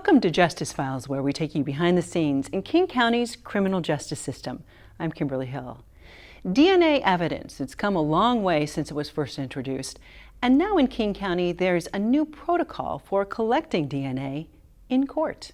Welcome to Justice Files, where we take you behind the scenes in King County's criminal justice system. I'm Kimberly Hill. DNA evidence, it's come a long way since it was first introduced, and now in King County there's a new protocol for collecting DNA in court.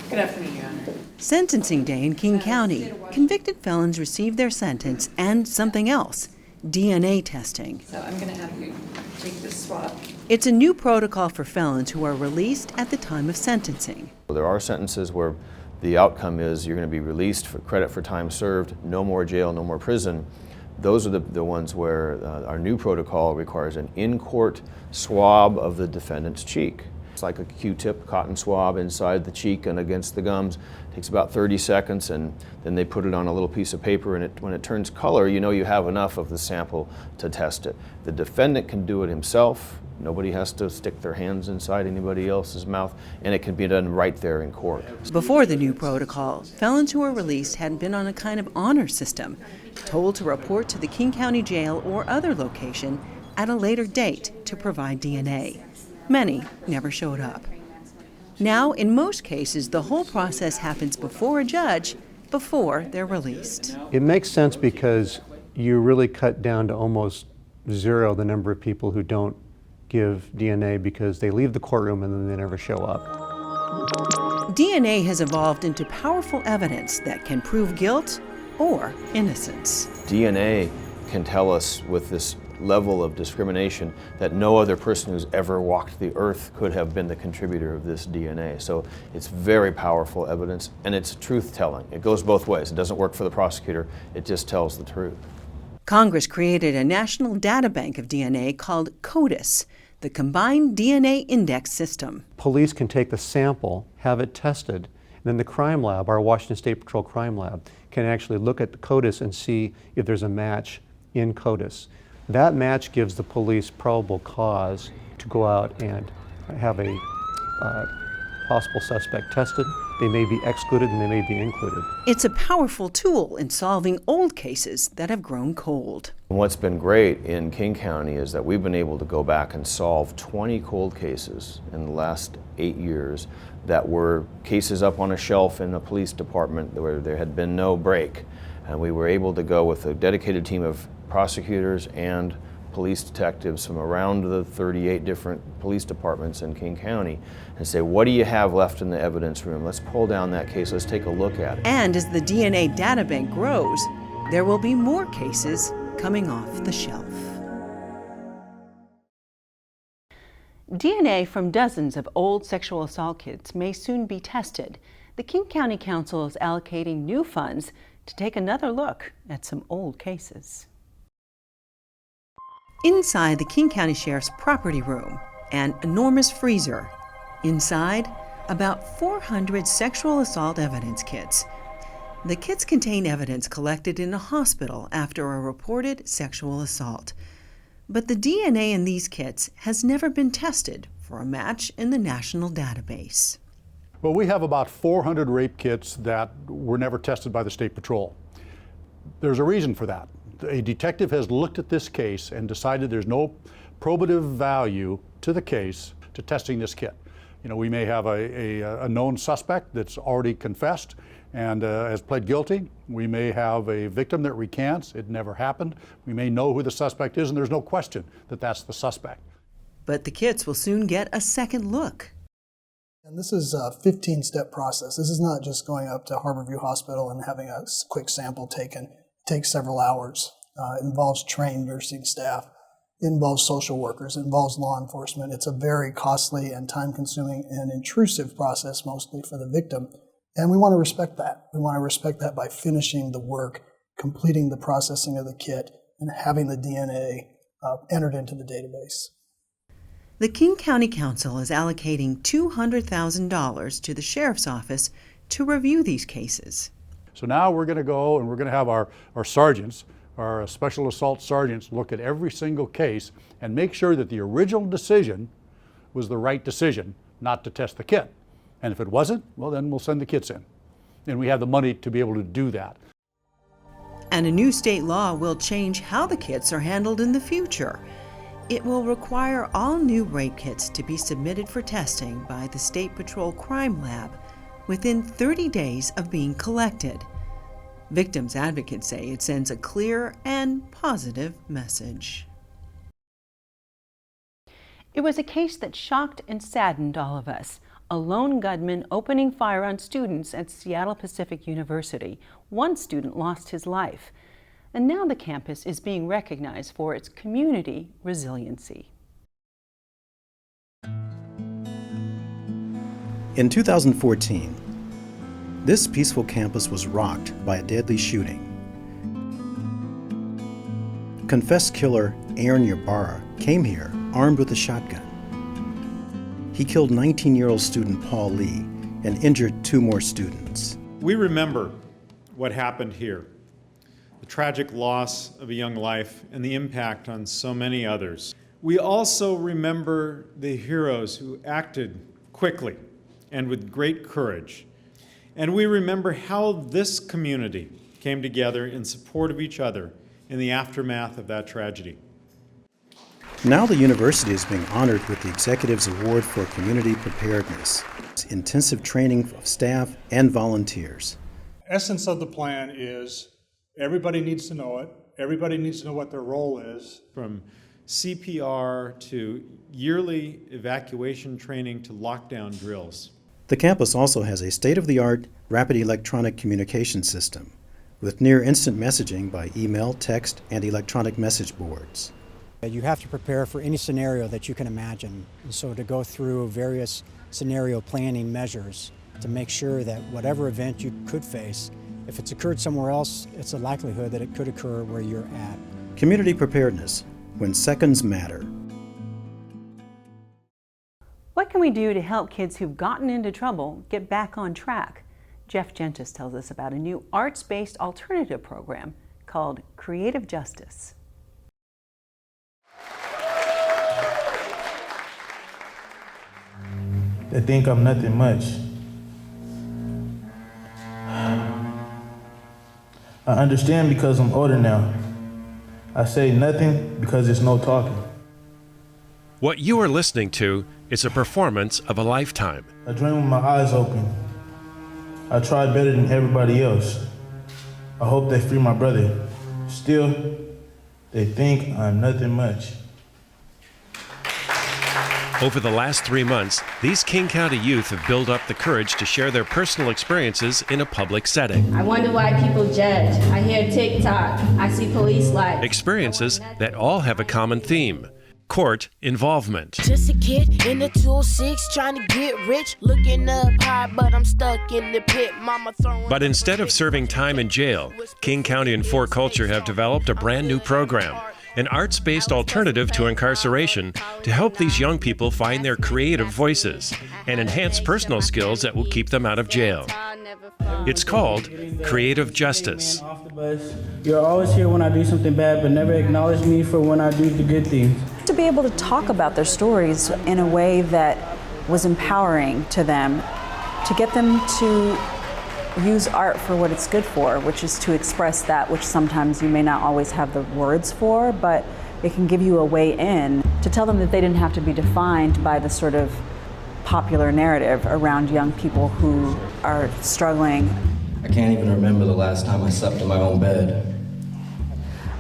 Good afternoon, Your Honor. Sentencing day in King County. Convicted felons receive their sentence and something else, DNA testing. So I'm going to have you take this swab. It's a new protocol for felons who are released at the time of sentencing. There are sentences where the outcome is you're going to be released for credit for time served, no more jail, no more prison. Those are the ones where our new protocol requires an in-court swab of the defendant's cheek. It's like a Q-tip cotton swab inside the cheek and against the gums. It takes about 30 seconds, and then they put it on a little piece of paper, and when it turns color, you know you have enough of the sample to test it. The defendant can do it himself. Nobody has to stick their hands inside anybody else's mouth, and it can be done right there in court. Before the new protocol, felons who were released had been on a kind of honor system, told to report to the King County Jail or other location at a later date to provide DNA. Many never showed up. Now, in most cases, the whole process happens before a judge, before they're released. It makes sense because you really cut down to almost zero the number of people who don't give DNA because they leave the courtroom and then they never show up. DNA has evolved into powerful evidence that can prove guilt or innocence. DNA can tell us with this level of discrimination that no other person who's ever walked the earth could have been the contributor of this DNA. So it's very powerful evidence, and it's truth-telling. It goes both ways. It doesn't work for the prosecutor. It just tells the truth. Congress created a national data bank of DNA called CODIS, the Combined DNA Index System. Police can take the sample, have it tested, and then the crime lab, our Washington State Patrol crime lab, can actually look at the CODIS and see if there's a match in CODIS. That match gives the police probable cause to go out and have a possible suspect tested. They may be excluded and they may be included. It's a powerful tool in solving old cases that have grown cold. What's been great in King County is that we've been able to go back and solve 20 cold cases in the last 8 years that were cases up on a shelf in the police department where there had been no break. And we were able to go with a dedicated team of prosecutors and police detectives from around the 38 different police departments in King County and say, what do you have left in the evidence room? Let's pull down that case, let's take a look at it. And as the DNA data bank grows, there will be more cases coming off the shelf. DNA from dozens of old sexual assault kits may soon be tested. The King County Council is allocating new funds to take another look at some old cases. Inside the King County Sheriff's property room, an enormous freezer. Inside, about 400 sexual assault evidence kits. The kits contain evidence collected in a hospital after a reported sexual assault. But the DNA in these kits has never been tested for a match in the national database. Well, we have about 400 rape kits that were never tested by the State Patrol. There's a reason for that. A detective has looked at this case and decided there's no probative value to the case to testing this kit. You know, we may have a known suspect that's already confessed and has pled guilty. We may have a victim that recants, it never happened. We may know who the suspect is, and there's no question that that's the suspect. But the kits will soon get a second look. And this is a 15-step process. This is not just going up to Harborview Hospital and having a quick sample taken. It takes several hours. It involves trained nursing staff. It involves social workers. It involves law enforcement. It's a very costly and time-consuming and intrusive process, mostly for the victim. And we want to respect that. We want to respect that by finishing the work, completing the processing of the kit, and having the DNA entered into the database. The King County Council is allocating $200,000 to the Sheriff's Office to review these cases. So now we're going to go and we're going to have our sergeants, our special assault sergeants, look at every single case and make sure that the original decision was the right decision, not to test the kit. And if it wasn't, well, then we'll send the kits in. And we have the money to be able to do that. And a new state law will change how the kits are handled in the future. It will require all new rape kits to be submitted for testing by the State Patrol Crime Lab within 30 days of being collected. Victims' advocates say it sends a clear and positive message. It was a case that shocked and saddened all of us. A lone gunman opening fire on students at Seattle Pacific University. One student lost his life. And now the campus is being recognized for its community resiliency. In 2014, this peaceful campus was rocked by a deadly shooting. Confessed killer Aaron Ybarra came here armed with a shotgun. He killed 19-year-old student Paul Lee and injured 2 more students. We remember what happened here, the tragic loss of a young life and the impact on so many others. We also remember the heroes who acted quickly and with great courage. And we remember how this community came together in support of each other in the aftermath of that tragedy. Now the university is being honored with the Executive's Award for Community Preparedness, intensive training of staff and volunteers. Essence of the plan is everybody needs to know it. Everybody needs to know what their role is. From CPR to yearly evacuation training to lockdown drills. The campus also has a state-of-the-art rapid electronic communication system with near-instant messaging by email, text, and electronic message boards. You have to prepare for any scenario that you can imagine. And so to go through various scenario planning measures to make sure that whatever event you could face, if it's occurred somewhere else, it's a likelihood that it could occur where you're at. Community preparedness, when seconds matter. What can we do to help kids who've gotten into trouble get back on track? Jeff Gentis tells us about a new arts-based alternative program called Creative Justice. They think I'm nothing much. I understand because I'm older now. I say nothing because there's no talking. What you are listening to is a performance of a lifetime. I dream with my eyes open. I tried better than everybody else. I hope they free my brother. Still, they think I'm nothing much. Over the last 3 months, these King County youth have built up the courage to share their personal experiences in a public setting. I wonder why people judge. I hear TikTok. I see police lights. Experiences that all have a common theme: court involvement. Just a kid in the 206 trying to get rich, looking up high, but I'm stuck in the pit. Mama throwing. But instead of serving time in jail, King County and For Culture have developed a brand new program, an arts-based alternative to incarceration to help these young people find their creative voices and enhance personal skills that will keep them out of jail. It's called Creative Justice. You're always here when I do something bad, but never acknowledge me for when I do the good things. To be able to talk about their stories in a way that was empowering to them, to get them to use art for what it's good for, which is to express that which sometimes you may not always have the words for, but it can give you a way in, to tell them that they didn't have to be defined by the sort of popular narrative around young people who are struggling. I can't even remember the last time I slept in my own bed.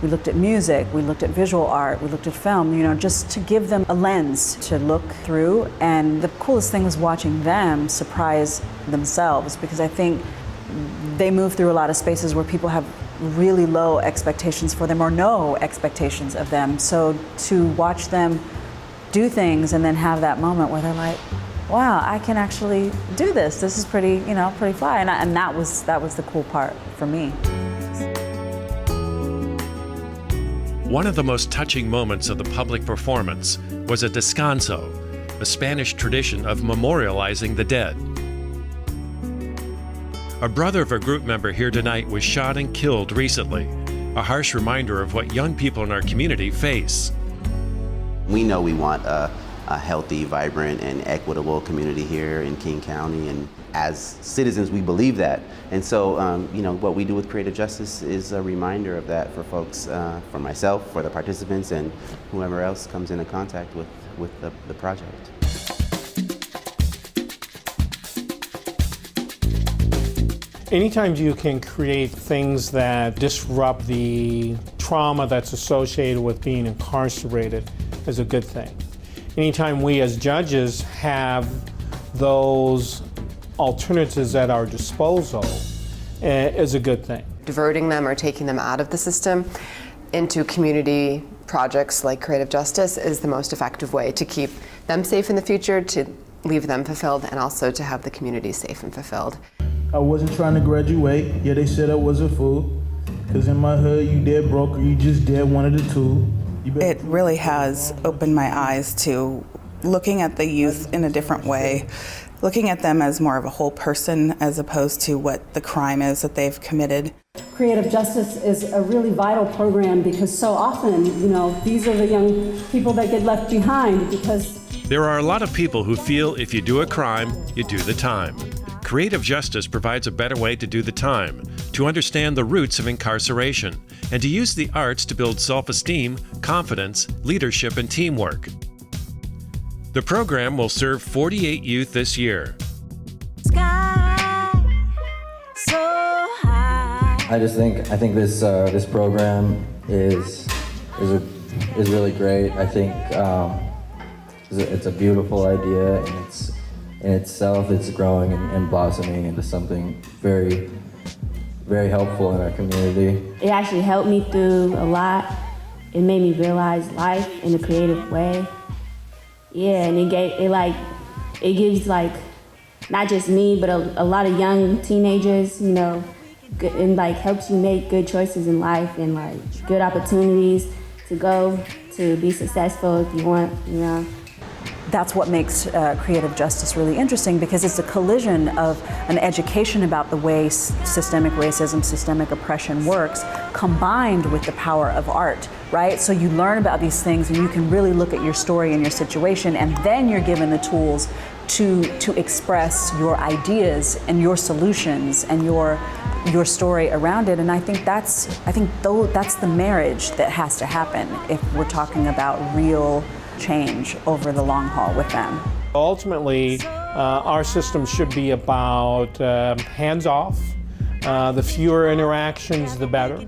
We looked at music, we looked at visual art, we looked at film, just to give them a lens to look through. And the coolest thing was watching them surprise themselves, because I think they move through a lot of spaces where people have really low expectations for them or no expectations of them. So to watch them do things and then have that moment where they're like, wow, I can actually do this. This is pretty, pretty fly. And that was the cool part for me. One of the most touching moments of the public performance was a descanso, a Spanish tradition of memorializing the dead. A brother of a group member here tonight was shot and killed recently, a harsh reminder of what young people in our community face. We know we want a a healthy, vibrant, and equitable community here in King County. And as citizens, we believe that. And so, what we do with Creative Justice is a reminder of that for folks, for myself, for the participants, and whoever else comes into contact with the project. Anytime you can create things that disrupt the trauma that's associated with being incarcerated is a good thing. Anytime we as judges have those alternatives at our disposal is a good thing. Diverting them or taking them out of the system into community projects like Creative Justice is the most effective way to keep them safe in the future, to leave them fulfilled, and also to have the community safe and fulfilled. I wasn't trying to graduate, yeah, they said I was a fool. Cause in my hood, you dead broke or you just dead one of the two. It really has opened my eyes to looking at the youth in a different way, looking at them as more of a whole person as opposed to what the crime is that they've committed. Creative Justice is a really vital program because so often, these are the young people that get left behind because there are a lot of people who feel if you do a crime, you do the time. Creative Justice provides a better way to do the time, to understand the roots of incarceration, and to use the arts to build self-esteem, confidence, leadership, and teamwork. The program will serve 48 youth this year. Sky so high. I think this program is really great. I think it's a beautiful idea, and in itself, it's growing and blossoming into something very, very helpful in our community. It actually helped me through a lot. It made me realize life in a creative way. Yeah, and it gives not just me, but a lot of young teenagers, and helps you make good choices in life and good opportunities to go to be successful if you want, That's what makes Creative Justice really interesting, because it's a collision of an education about the way systemic racism, systemic oppression works, combined with the power of art, right? So you learn about these things and you can really look at your story and your situation, and then you're given the tools to express your ideas and your solutions and your story around it. And I think that's the marriage that has to happen if we're talking about real change over the long haul with them. Ultimately, our system should be about hands-off. The fewer interactions, the better.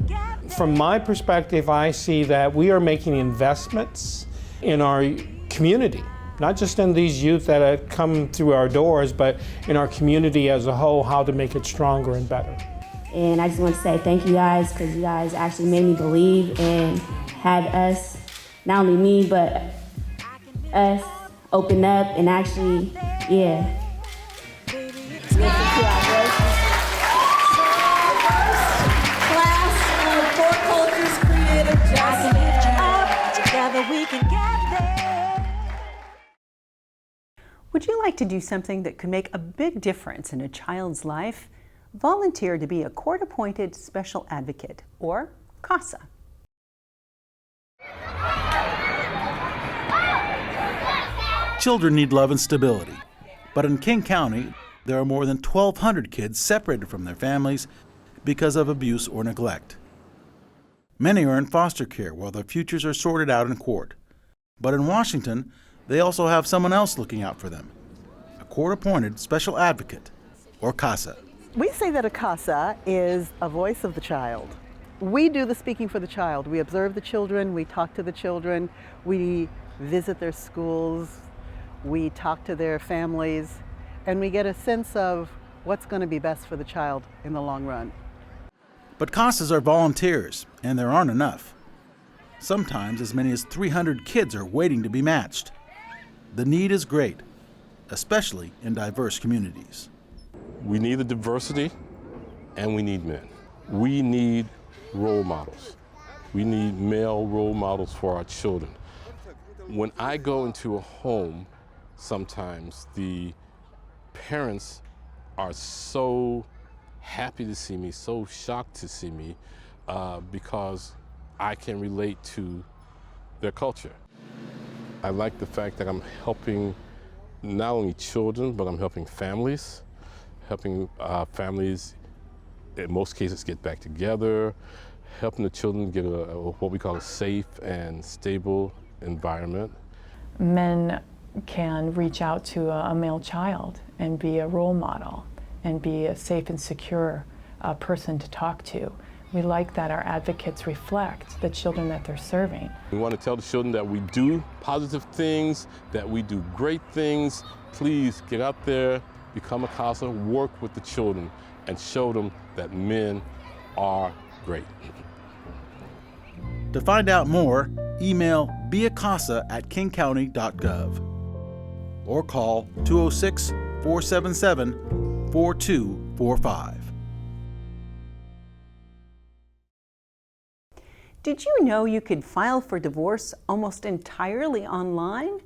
From my perspective, I see that we are making investments in our community, not just in these youth that have come through our doors, but in our community as a whole, how to make it stronger and better. And I just want to say thank you guys, because you guys actually made me believe and had us, not only me, but us open up and actually, Class of Four Cultures Creative Justice. Together we can get there. Would you like to do something that could make a big difference in a child's life? Volunteer to be a court-appointed special advocate, or CASA. Children need love and stability, but in King County, there are more than 1,200 kids separated from their families because of abuse or neglect. Many are in foster care while their futures are sorted out in court. But in Washington, they also have someone else looking out for them, a court-appointed special advocate, or CASA. We say that a CASA is a voice of the child. We do the speaking for the child. We observe the children, we talk to the children, we visit their schools, we talk to their families, and we get a sense of what's going to be best for the child in the long run. But CASAs are volunteers, and there aren't enough. Sometimes as many as 300 kids are waiting to be matched. The need is great, especially in diverse communities. We need the diversity, and we need men. We need role models. We need male role models for our children. When I go into a home, sometimes the parents are so happy to see me, so shocked to see me, because I can relate to their culture. I like the fact that I'm helping not only children, but I'm helping families, families in most cases get back together, helping the children get what we call a safe and stable environment. Men can reach out to a male child and be a role model and be a safe and secure person to talk to. We like that our advocates reflect the children that they're serving. We want to tell the children that we do positive things, that we do great things. Please get out there, become a counselor, work with the children, and show them that men are great. To find out more, email beacasa@kingcounty.gov or call 206-477-4245. Did you know you could file for divorce almost entirely online?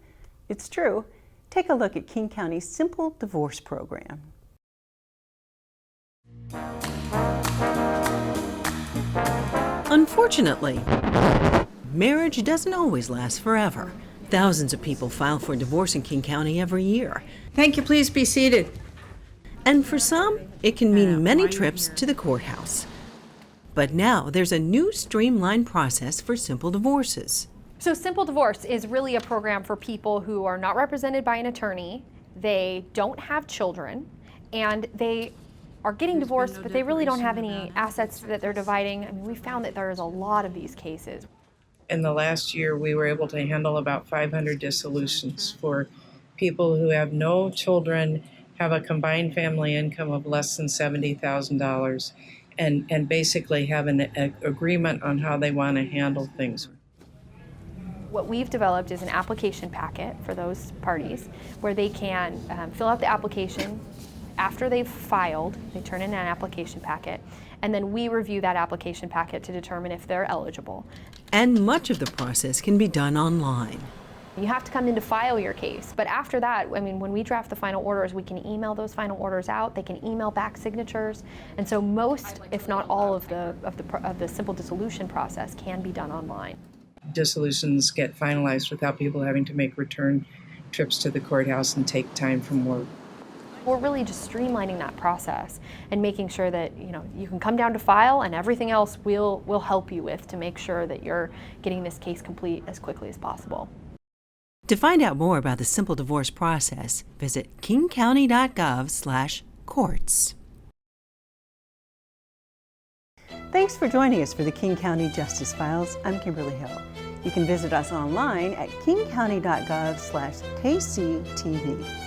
It's true. Take a look at King County's Simple Divorce Program. Unfortunately, marriage doesn't always last forever. Thousands of people file for divorce in King County every year. Thank you, please be seated. And for some, it can mean many trips to the courthouse. But now there's a new streamlined process for simple divorces. So Simple Divorce is really a program for people who are not represented by an attorney, they don't have children, and they are getting divorced, but they really don't have any assets that they're dividing. I mean, we found that there's a lot of these cases. In the last year, we were able to handle about 500 dissolutions for people who have no children, have a combined family income of less than $70,000, and basically have an agreement on how they want to handle things. What we've developed is an application packet for those parties where they can fill out the application. After they've filed, they turn in an application packet, and then we review that application packet to determine if they're eligible. And much of the process can be done online. You have to come in to file your case, but after that, I mean, when we draft the final orders, we can email those final orders out. They can email back signatures, and so most, if not all, of the simple dissolution process can be done online. Dissolutions get finalized without people having to make return trips to the courthouse and take time from work. We're really just streamlining that process and making sure that you can come down to file, and everything else we'll help you with to make sure that you're getting this case complete as quickly as possible. To find out more about the simple divorce process, visit kingcounty.gov/courts. Thanks for joining us for the King County Justice Files. I'm Kimberly Hill. You can visit us online at kingcounty.gov/KCTV.